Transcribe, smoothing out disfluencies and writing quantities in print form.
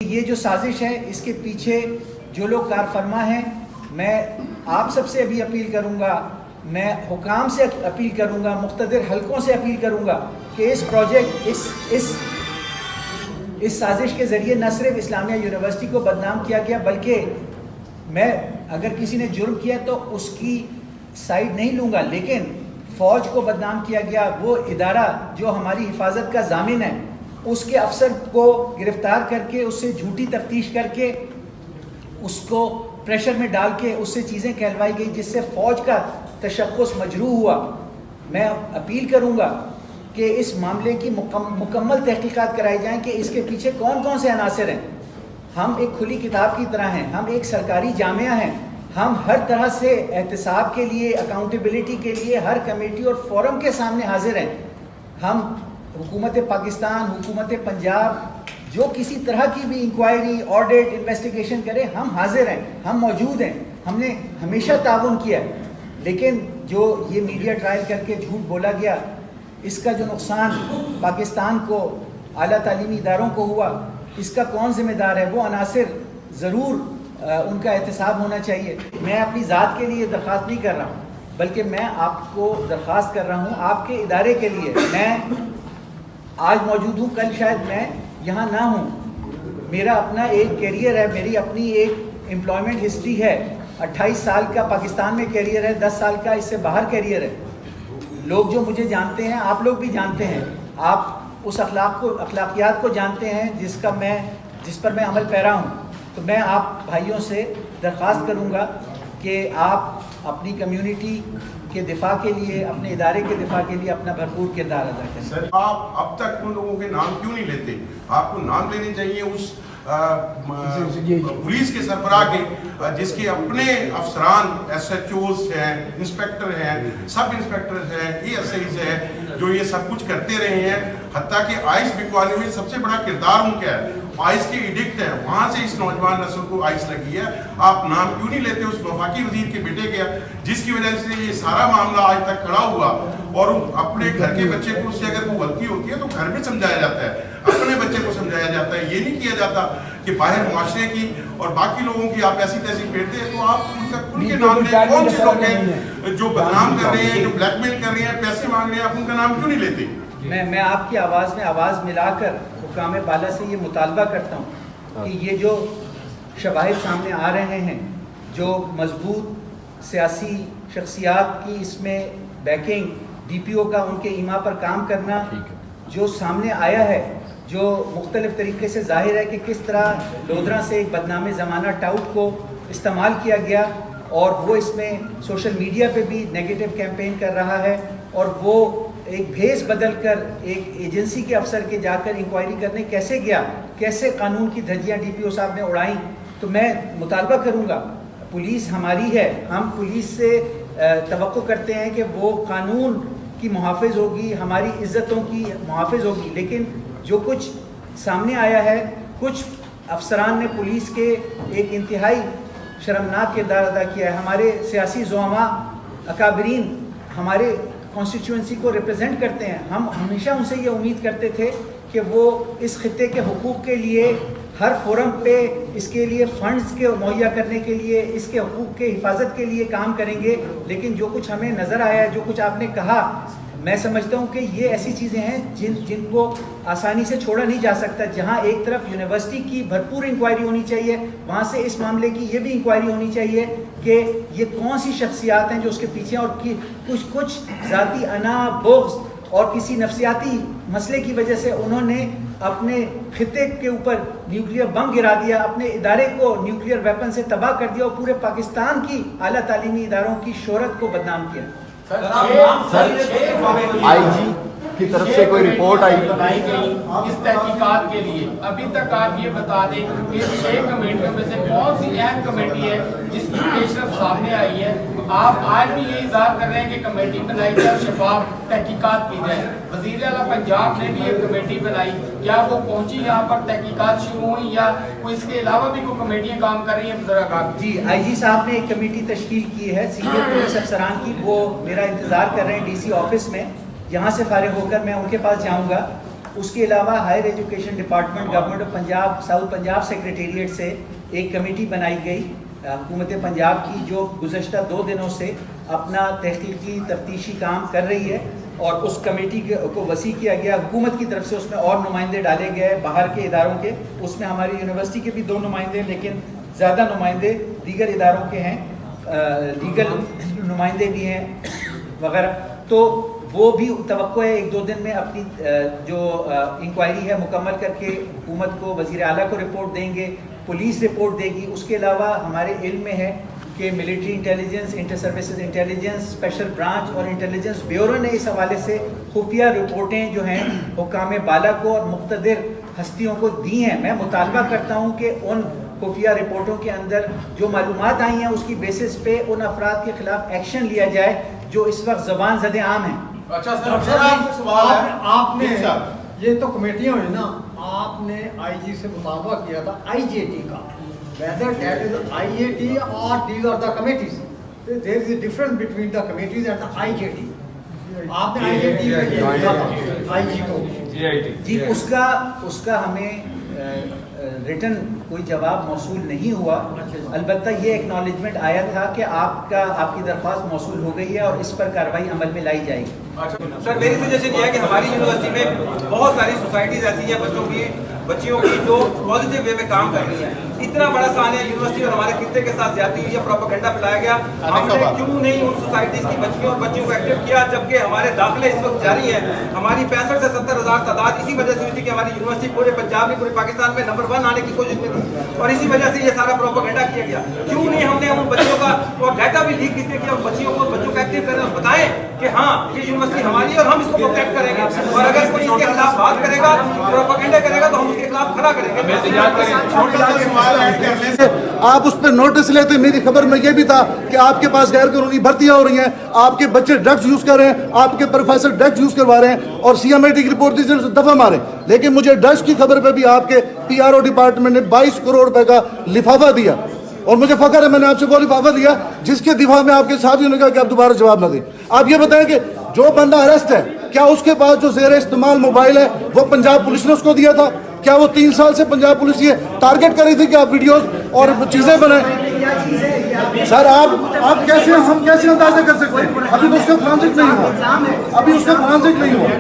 یہ جو سازش ہے اس کے پیچھے جو لوگ کار فرما ہیں، میں آپ سب سے ابھی اپیل کروں گا، میں حکام سے اپیل کروں گا، مقتدر حلقوں سے اپیل کروں گا کہ اس پروجیکٹ اس سازش کے ذریعے نہ صرف اسلامیہ یونیورسٹی کو بدنام کیا گیا، بلکہ میں اگر کسی نے جرم کیا تو اس کی سائڈ نہیں لوں گا، لیکن فوج کو بدنام کیا گیا، وہ ادارہ جو ہماری حفاظت کا ضامن ہے اس کے افسر کو گرفتار کر کے اس سے جھوٹی تفتیش کر کے اس کو پریشر میں ڈال کے اس سے چیزیں کہلوائی گئی جس سے فوج کا تشخص مجروح ہوا۔ میں اپیل کروں گا کہ اس معاملے کی مکمل تحقیقات کرائی جائیں کہ اس کے پیچھے کون کون سے عناصر ہیں۔ ہم ایک کھلی کتاب کی طرح ہیں، ہم ایک سرکاری جامعہ ہیں، ہم ہر طرح سے احتساب کے لیے، اکاؤنٹیبلٹی کے لیے ہر کمیٹی اور فورم کے سامنے حاضر ہیں۔ ہم حکومت پاکستان، حکومت پنجاب جو کسی طرح کی بھی انکوائری، آڈٹ، انویسٹیگیشن کرے، ہم حاضر ہیں، ہم موجود ہیں، ہم نے ہمیشہ تعاون کیا ہے۔ لیکن جو یہ میڈیا ٹرائل کر کے جھوٹ بولا گیا، اس کا جو نقصان پاکستان کو، اعلیٰ تعلیمی اداروں کو ہوا، اس کا کون ذمہ دار ہے؟ وہ عناصر ضرور ان کا احتساب ہونا چاہیے۔ میں اپنی ذات کے لیے درخواست نہیں کر رہا ہوں، بلکہ میں آپ کو درخواست کر رہا ہوں آپ کے ادارے کے لیے۔ میں آج موجود ہوں، کل شاید میں یہاں نہ ہوں، میرا اپنا ایک کیریئر ہے، میری اپنی ایک امپلائمنٹ ہسٹری ہے، 28 سال کا پاکستان میں کیریئر ہے، 10 سال کا اس سے باہر کیریئر ہے۔ لوگ جو مجھے جانتے ہیں، آپ لوگ بھی جانتے ہیں، آپ اس اخلاقیات کو جانتے ہیں جس پر میں عمل پیرا ہوں۔ تو میں آپ بھائیوں سے درخواست کروں گا کہ آپ اپنی کمیونٹی کے دفاع کے لیے، اپنے ادارے کے دفاع کے لیے اپنا بھرپور کردار ادا کریں۔ سر، آپ اب تک ان لوگوں کے نام کیوں نہیں لیتے؟ آپ کو نام لینے چاہیے اس پولیس کے سربراہ کے جس کے اپنے افسران ایس ایچ اوز ہیں، انسپیکٹر ہیں، سب انسپیکٹر ہیں، ای ایس آئیز ہیں، جو یہ سب کچھ کرتے رہے ہیں۔ حتیٰ کہ آئس بکوانے میں سب سے بڑا کردار ان کا ہے، آئس کی ایڈکٹ ہے، وہاں سے اس نوجوان نسل کو آئس لگی ہے۔ آپ نام کیوں نہیں لیتے اس وفاقی وزیر کے بیٹے کے، جس کی وجہ سے یہ سارا معاملہ آج تک کھڑا ہوا؟ اور اپنے گھر کے بچے کو اس سے اگر کوئی غلطی ہوتی ہے تو گھر میں سمجھایا جاتا ہے، اپنے بچے کو سمجھایا جاتا ہے، یہ نہیں کیا جاتا کہ باہر معاشرے کی اور باقی لوگوں کی آپ ایسی تیسی پھیرتے ہیں۔ تو آپ ان کے نام لیں، کون سے لوگ ہیں جو بدنام کر رہے ہیں، جو بلیک میل کر رہے ہیں، پیسے مانگ رہے ہیں، آپ ان کا نام کیوں نہیں لیتے؟ میں آپ کی آواز میں آواز ملا کر حکام بالا سے یہ مطالبہ کرتا ہوں کہ یہ جو شواہد سامنے آ رہے ہیں، جو مضبوط سیاسی شخصیات کی اس میں بیکنگ، ڈی پی او کا ان کے ایما پر کام کرنا جو سامنے آیا ہے، جو مختلف طریقے سے ظاہر ہے کہ کس طرح لودھرا سے ایک بدنام زمانہ ٹاؤٹ کو استعمال کیا گیا، اور وہ اس میں سوشل میڈیا پہ بھی نیگیٹو کیمپین کر رہا ہے، اور وہ ایک بھیس بدل کر ایک ایجنسی کے افسر کے جا کر انکوائری کرنے کیسے گیا، کیسے قانون کی دھجیاں ڈی پی او صاحب نے اڑائیں۔ تو میں مطالبہ کروں گا، پولیس ہماری ہے، ہم پولیس سے توقع کرتے ہیں کہ وہ قانون کی محافظ ہوگی، ہماری عزتوں کی محافظ ہوگی، لیکن جو کچھ سامنے آیا ہے، کچھ افسران نے پولیس کے ایک انتہائی شرمناک کردار ادا کیا ہے۔ ہمارے سیاسی زعماء، اکابرین ہمارے کانسٹیچوئنسی کو ریپرزینٹ کرتے ہیں، ہم ہمیشہ ان سے یہ امید کرتے تھے کہ وہ اس خطے کے حقوق کے لیے ہر فورم پہ اس کے لیے فنڈز کے مہیا کرنے کے لیے، اس کے حقوق کے حفاظت کے لیے کام کریں گے، لیکن جو کچھ ہمیں نظر آیا، جو کچھ آپ نے کہا، میں سمجھتا ہوں کہ یہ ایسی چیزیں ہیں جن کو آسانی سے چھوڑا نہیں جا سکتا۔ جہاں ایک طرف یونیورسٹی کی بھرپور انکوائری ہونی چاہیے، وہاں سے اس معاملے کی یہ بھی انکوائری ہونی چاہیے کہ یہ کون سی شخصیات ہیں جو اس کے پیچھے، اور کچھ ذاتی انا، بغض اور کسی نفسیاتی مسئلے کی وجہ سے انہوں نے اپنے خطے کے اوپر نیوکلیئر بم گرا دیا، اپنے ادارے کو نیوکلیئر ویپن سے تباہ کر دیا، اور پورے پاکستان کی اعلیٰ تعلیمی اداروں کی شہرت کو بدنام کیا۔ آئی جی کی طرف سے کوئی رپورٹ آئی بنائی گئی اس تحقیقات کے لیے؟ ابھی تک آپ یہ بتا دیں کہ 6 کمیٹیوں میں سے کون سی اہم کمیٹی ہے جس کی پیشرفت سامنے آئی ہے؟ آپ آج بھی یہ اظہار کر رہے ہیں کہ کمیٹی بنائی جائے اور شفاف تحقیقات کی جائے۔ وزیر اعلیٰ پنجاب نے بھی ایک کمیٹی بنائی، کیا وہ پہنچی یہاں پر تحقیقات شروع ہوئی، یا کوئی اس کے علاوہ بھی کوئی کمیٹیاں کام کر رہی ہیں؟ ذرا جی، آئی جی صاحب نے ایک کمیٹی تشکیل کی ہے سینئر پولیس افسران کی، وہ میرا انتظار کر رہے ہیں ڈی سی آفس میں، یہاں سے فارغ ہو کر میں ان کے پاس جاؤں گا۔ اس کے علاوہ higher education department government of Punjab south Punjab secretariat سے ایک کمیٹی بنائی گئی حکومت پنجاب کی، جو گزشتہ 2 دنوں سے اپنا تحقیقی تفتیشی کام کر رہی ہے، اور اس کمیٹی کو وسیع کیا گیا حکومت کی طرف سے. اس میں اور نمائندے ڈالے گئے باہر کے اداروں کے، اس میں ہماری یونیورسٹی کے بھی 2 نمائندے، لیکن زیادہ نمائندے دیگر اداروں کے ہیں، لیگل نمائندے بھی ہیں وغیرہ. تو وہ بھی توقع ہے 1-2 دن میں اپنی جو انکوائری ہے مکمل کر کے حکومت کو، وزیر اعلیٰ کو رپورٹ دیں گے، پولیس رپورٹ دے گی. اس کے علاوہ ہمارے علم میں ہے کہ military intelligence, inter services intelligence, special branch اور انٹیلیجنس بیورو نے اس حوالے سے خفیہ رپورٹیں جو ہیں حکام بالا کو اور مقتدر ہستیوں کو دی ہیں. میں مطالبہ کرتا ہوں کہ ان خفیہ رپورٹوں کے اندر جو معلومات آئی ہیں اس کی بیسس پہ ان افراد کے خلاف ایکشن لیا جائے جو اس وقت زبان زد عام ہیں. اچھا سر، آپ سے سوال ہے، آپ نے یہ تو کمیٹیاں ہوئی نا، آپ نے آئی جی سے مطالبہ کیا تھا آئی جے ٹی کا، whether that is IJT or these are the committees. There is a difference between the committees and the IJT. آپ نے IJT کا یہ کیا تھا آئی جی کو؟ جی اس کا ہمیں ریٹن کوئی جواب موصول نہیں ہوا. البتہ یہ ایکنالجمنٹ آیا تھا کہ آپ کی درخواست موصول ہو گئی ہے اور اس پر کارروائی عمل میں لائی جائے گی. سر میری سجیشن یہ ہے کہ ہماری یونیورسٹی میں بہت ساری سوسائٹیز ایسی ہیں بچیوں کی جو پازیٹیو وے میں کام کر رہی ہیں. اتنا بڑا سانحہ یونیورسٹی اور ہمارے خطے کے ساتھ زیادتی ہوئی ہے، پروپیگنڈا پھیلایا گیا. ہم نے کیوں نہیں ان سوسائٹیز کی بچیوں اور بچوں کو ایکٹیو کیا، جبکہ ہمارے داخلے اس وقت جاری ہیں. ہماری 65 سے 70 ہزار تعداد اسی وجہ سے ہوئی تھی کہ ہماری یونیورسٹی پورے پنجاب میں، پورے پاکستان میں نمبر 1 آنے کی کوشش میں تھی، اور اسی وجہ سے یہ سارا پروپیگنڈا کیا گیا. کیوں نہیں ہم نے ان بچوں کا اور ڈیٹا بھی لیک کس نے کیا، بچوں کو ایکٹیو کریں اور بتائیں کہ ہاں یہ یونیورسٹی ہماری ہے اور ہم اس کو پروٹیکٹ کریں گے، اور اگر کوئی اس کے خلاف بات کرے گا، پروپیگنڈا کرے گا تو ہم اس کے خلاف کھڑا کریں گے. آپ اس پہ نوٹس لیتے. میری خبر میں یہ بھی تھا کہ آپ کے پاس غیر قانونی بھرتیاں ہو رہی ہیں، آپ کے بچے ڈرگز یوز کر رہے ہیں، آپ کے پروفیسر ڈرگز یوز کروا رہے ہیں اور CMIT کی رپورٹ دی دفعہ مارے. لیکن مجھے ڈرگز کی خبر پہ بھی آپ کے PRO ڈپارٹمنٹ نے 22 کروڑ روپے کا لفافہ دیا، اور مجھے فخر ہے میں نے آپ سے وہ لفافہ دیا جس کے دفاع میں آپ کے ساتھیوں نے کہا کہ آپ دوبارہ جواب نہ دیں. آپ یہ بتائیں کہ جو بندہ اریسٹ ہے کیا اس کے پاس جو زیر استعمال موبائل ہے وہ پنجاب پولیس نے اس کو دیا تھا؟ کیا وہ 3 سال سے پنجاب پولیس یہ ٹارگٹ کر رہی تھی کہ آپ ویڈیوز اور چیزیں بنائیں؟ سر آپ کیسے، ہم کیسے اندازہ کر سکتے ہیں؟ ابھی تو اس کا فرانسک نہیں ہوا.